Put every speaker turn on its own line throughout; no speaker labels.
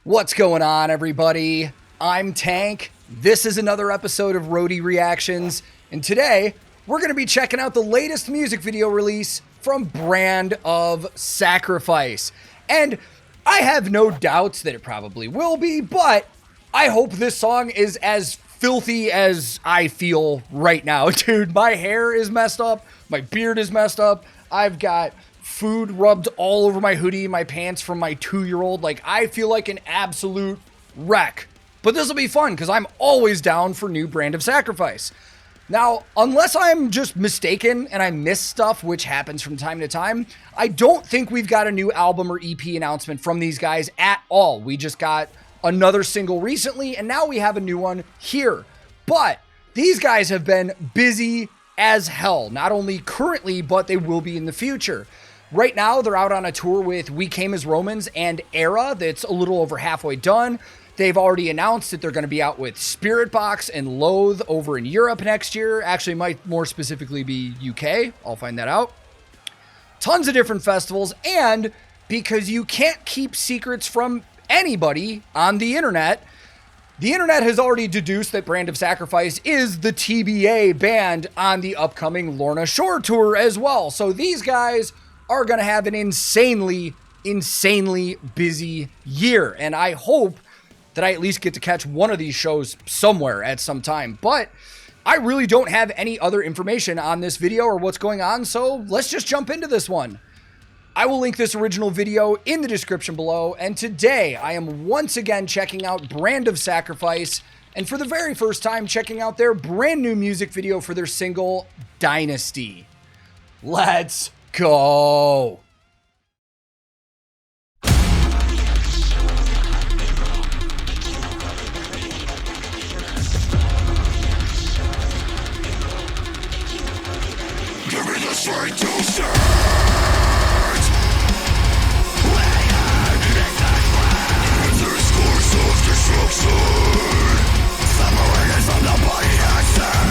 What's going on, everybody? I'm Tank. This is another episode of Roadie Reactions, and today we're going to be checking out the latest music video release from Brand of Sacrifice. And I have no doubts that it probably will be, but I hope this song is as filthy as I feel right now. Dude, my hair is messed up, my beard is messed up, I've got food rubbed all over my hoodie, my pants from my 2-year-old. Like, I feel like an absolute wreck. But this will be fun because I'm always down for new Brand of Sacrifice. Now, unless I'm just mistaken and I miss stuff, which happens from time to time, I don't think we've got a new album or EP announcement from these guys at all. We just got another single recently, and now we have a new one here. But these guys have been busy as hell, not only currently, but they will be in the future. Right now, they're out on a tour with We Came as Romans and Era that's a little over halfway done. They've already announced that they're going to be out with Spirit Box and Loathe over in Europe next year. Actually, might more specifically be UK. I'll find that out. Tons of different festivals, and because you can't keep secrets from anybody on the internet has already deduced that Brand of Sacrifice is the TBA band on the upcoming Lorna Shore tour as well. So these guys are going to have an insanely busy year. And I hope that I at least get to catch one of these shows somewhere at some time. But I really don't have any other information on this video or what's going on, so let's just jump into this one. I will link this original video in the description below, and today I am once again checking out Brand of Sacrifice, and for the very first time checking out their brand new music video for their single, Dynasty. Let's go!
Give me the strength to stand. This course of destruction, separated from the body and stand.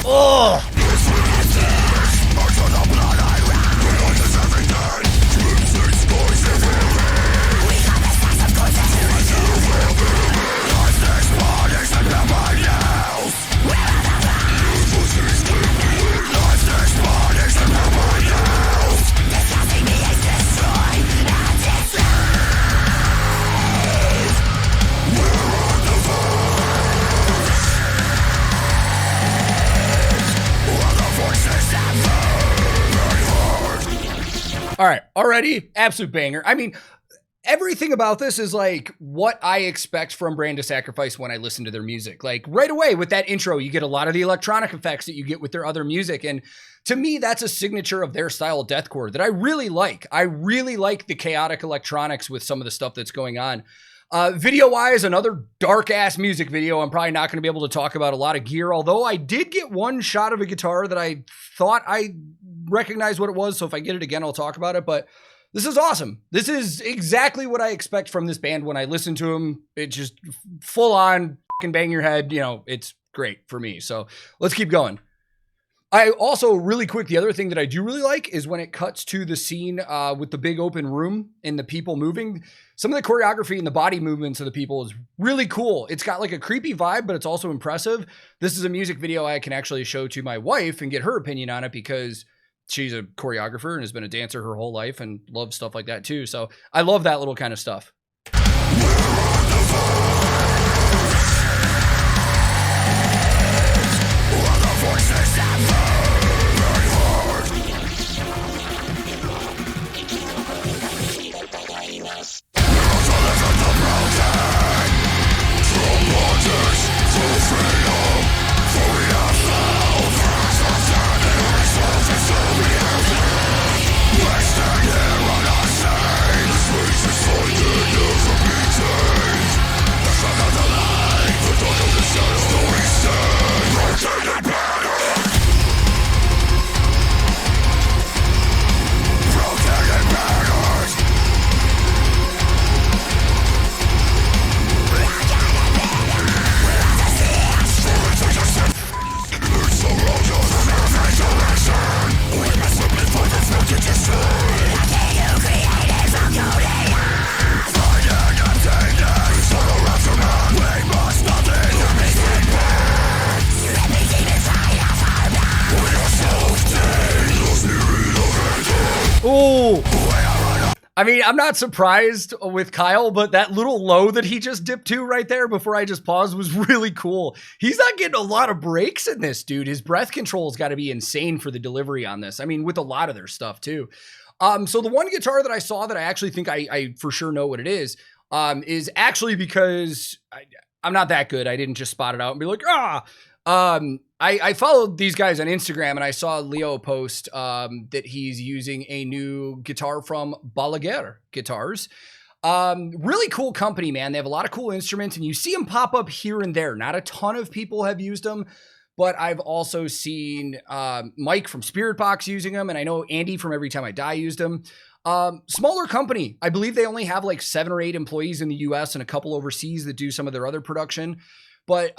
Oh! All right, already absolute banger. I mean, everything about this is like what I expect from Brand of Sacrifice when I listen to their music. Like right away with that intro, you get a lot of the electronic effects that you get with their other music. And to me, that's a signature of their style of deathcore that I really like. I really like the chaotic electronics with some of the stuff that's going on. Video-wise, another dark-ass music video. I'm probably not going to be able to talk about a lot of gear, although I did get one shot of a guitar that I thought I recognized what it was, so if I get it again, I'll talk about it, but this is awesome. This is exactly what I expect from this band when I listen to them. It's just full-on fucking bang your head. You know, it's great for me, so let's keep going. I also, really quick, the other thing that I do really like is when it cuts to the scene with the big open room and the people moving. Some of the choreography and the body movements of the people is really cool. It's got like a creepy vibe, but it's also impressive. This is a music video I can actually show to my wife and get her opinion on it because she's a choreographer and has been a dancer her whole life and loves stuff like that too. So I love that little kind of stuff.
Wasting here on our stage, this reach is for you.
I mean, I'm not surprised with Kyle, but that little low that he just dipped to right there before I just paused was really cool. He's not getting a lot of breaks in this, dude. His breath control's got to be insane for the delivery on this. I mean, with a lot of their stuff too. So the one guitar that I saw that I actually think I for sure know what it is actually because I'm not that good. I didn't just spot it out and be like, I followed these guys on Instagram and I saw Leo post that he's using a new guitar from Balaguer Guitars. Really cool company, man. They have a lot of cool instruments and you see them pop up here and there. Not a ton of people have used them, but I've also seen Mike from Spirit Box using them, and I know Andy from Every Time I Die used them. Smaller company. I believe they only have like 7 or 8 employees in the US and a couple overseas that do some of their other production. But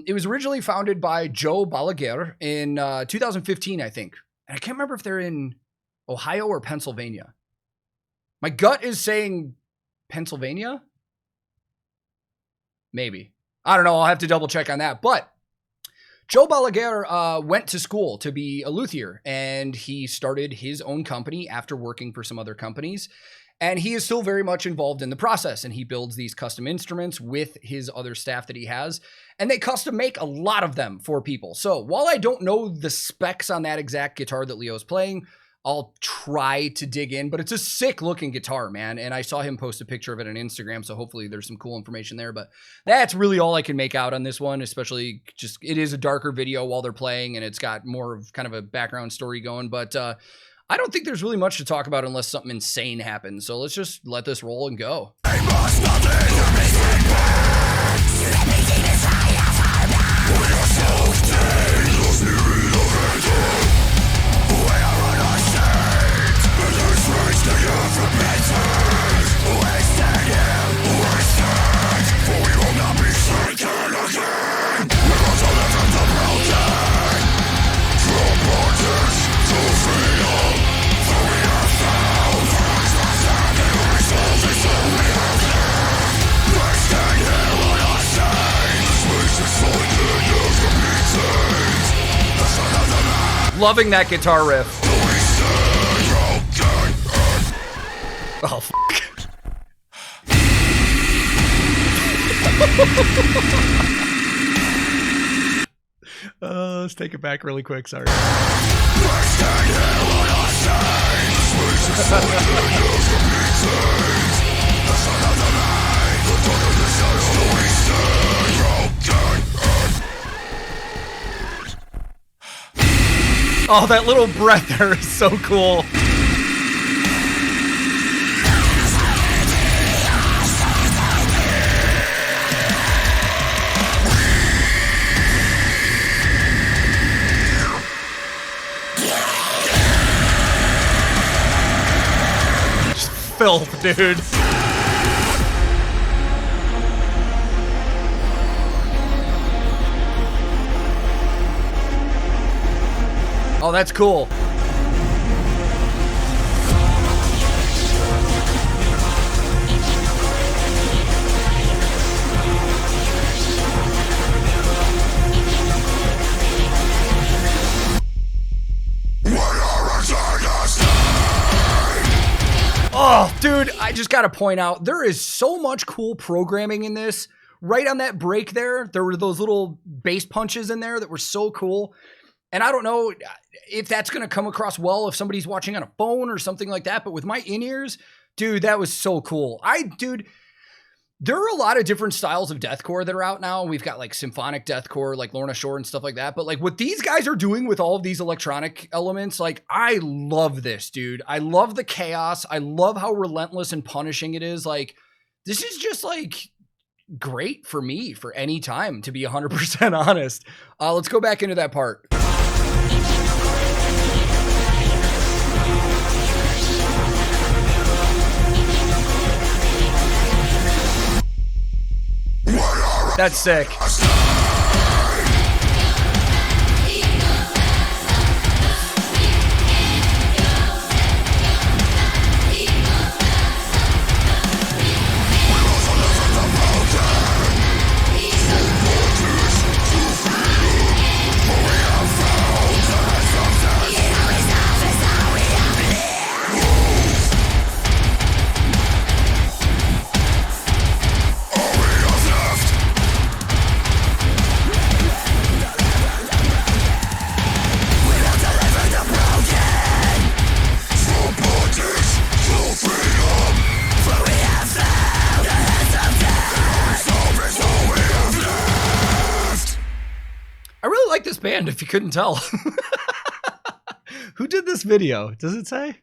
it was originally founded by Joe Balaguer in 2015, I think. And I can't remember if they're in Ohio or Pennsylvania. My gut is saying Pennsylvania. Maybe. I don't know. I'll have to double check on that. But Joe Balaguer went to school to be a luthier, and he started his own company after working for some other companies. And he is still very much involved in the process, and he builds these custom instruments with his other staff that he has, and they custom make a lot of them for people. So while I don't know the specs on that exact guitar that Leo's playing, I'll try to dig in, but it's a sick looking guitar, man. And I saw him post a picture of it on Instagram, so hopefully there's some cool information there. But that's really all I can make out on this one, especially just it is a darker video while they're playing, and it's got more of kind of a background story going. But I don't think there's really much to talk about unless something insane happens. So let's just let this roll and go. Loving that guitar riff. Oh, fuck. Let's take it back really quick. Sorry. Oh, that little breath there is so cool. Just filth, dude. Oh, that's cool. Oh, dude, I just got to point out, there is so much cool programming in this. Right on that break there were those little bass punches in there that were so cool. And I don't know if that's going to come across well if somebody's watching on a phone or something like that. But with my in-ears, dude, that was so cool. Dude, there are a lot of different styles of deathcore that are out now. We've got like symphonic deathcore, like Lorna and stuff like that. But like what these guys are doing with all of these electronic elements, like I love this, dude. I love the chaos. I love how relentless and punishing it is. Like this is just like great for me for any time, to be 100% honest. Let's go back into that part. That's sick. this band, if you couldn't tell. Who did this video? Does it say?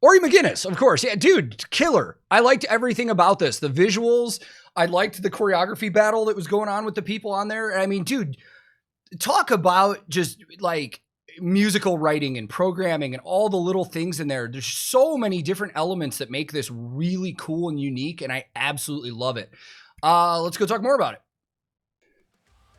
Ori McGinnis, of course. Yeah, dude, killer. I liked everything about this. The visuals. I liked the choreography battle that was going on with the people on there. I mean, dude, talk about just like musical writing and programming and all the little things in there. There's so many different elements that make this really cool and unique, and I absolutely love it. Let's go talk more about it.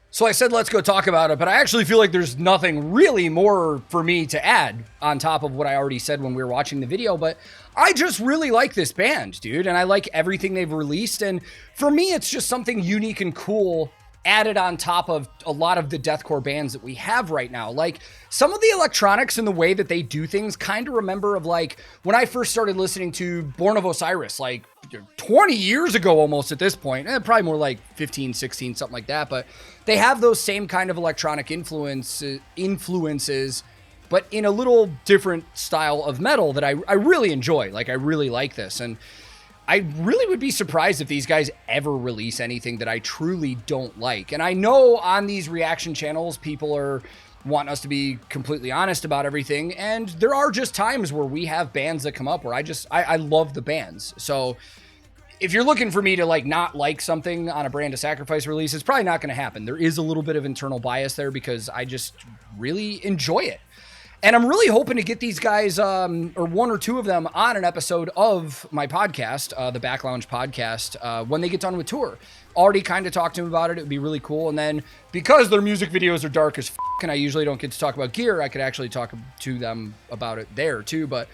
So I said, let's go talk about it, but I actually feel like there's nothing really more for me to add on top of what I already said when we were watching the video, but I just really like this band, dude, and I like everything they've released, and for me, it's just something unique and cool added on top of a lot of the deathcore bands that we have right now. Like, some of the electronics and the way that they do things kind of remember of like when I first started listening to Born of Osiris, like 20 years ago almost at this point, probably more like 15, 16, something like that. But they have those same kind of electronic influences, but in a little different style of metal that I really enjoy. Like, I really like this. And I really would be surprised if these guys ever release anything that I truly don't like. And I know on these reaction channels, people are wanting us to be completely honest about everything. And there are just times where we have bands that come up where I love the bands. So if you're looking for me to like not like something on a Brand of Sacrifice release, it's probably not going to happen. There is a little bit of internal bias there because I just really enjoy it. And I'm really hoping to get these guys, or one or two of them, on an episode of my podcast, the Back Lounge podcast, when they get done with tour. Already kind of talked to them about it. It would be really cool. And then because their music videos are dark as f***, and I usually don't get to talk about gear, I could actually talk to them about it there too. But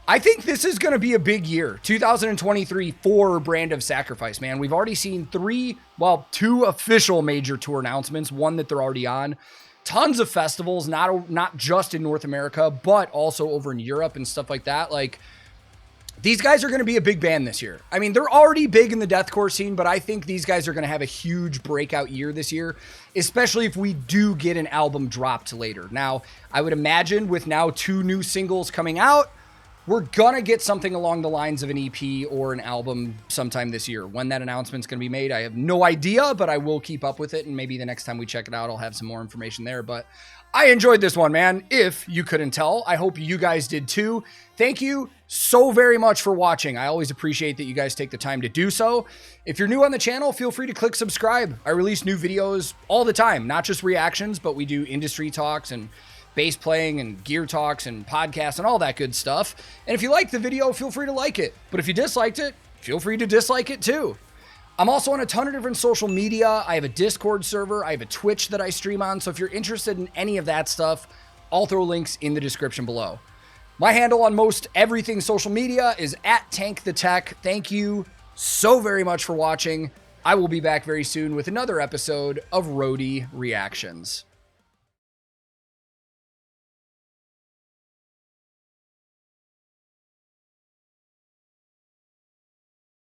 I think this is going to be a big year, 2023 for Brand of Sacrifice, man. We've already seen two official major tour announcements, one that they're already on. Tons of festivals, not just in North America, but also over in Europe and stuff like that. Like, these guys are going to be a big band this year. I mean, they're already big in the deathcore scene, but I think these guys are going to have a huge breakout year this year, especially if we do get an album dropped later. Now, I would imagine with now 2 new singles coming out, we're going to get something along the lines of an EP or an album sometime this year. When that announcement's going to be made, I have no idea, but I will keep up with it. And maybe the next time we check it out, I'll have some more information there. But I enjoyed this one, man. If you couldn't tell, I hope you guys did too. Thank you so very much for watching. I always appreciate that you guys take the time to do so. If you're new on the channel, feel free to click subscribe. I release new videos all the time, not just reactions, but we do industry talks and bass playing and gear talks and podcasts and all that good stuff. And if you liked the video, feel free to like it. But if you disliked it, feel free to dislike it too. I'm also on a ton of different social media. I have a Discord server. I have a Twitch that I stream on. So if you're interested in any of that stuff, I'll throw links in the description below. My handle on most everything social media is @TankTheTech. Thank you so very much for watching. I will be back very soon with another episode of Roadie Reactions.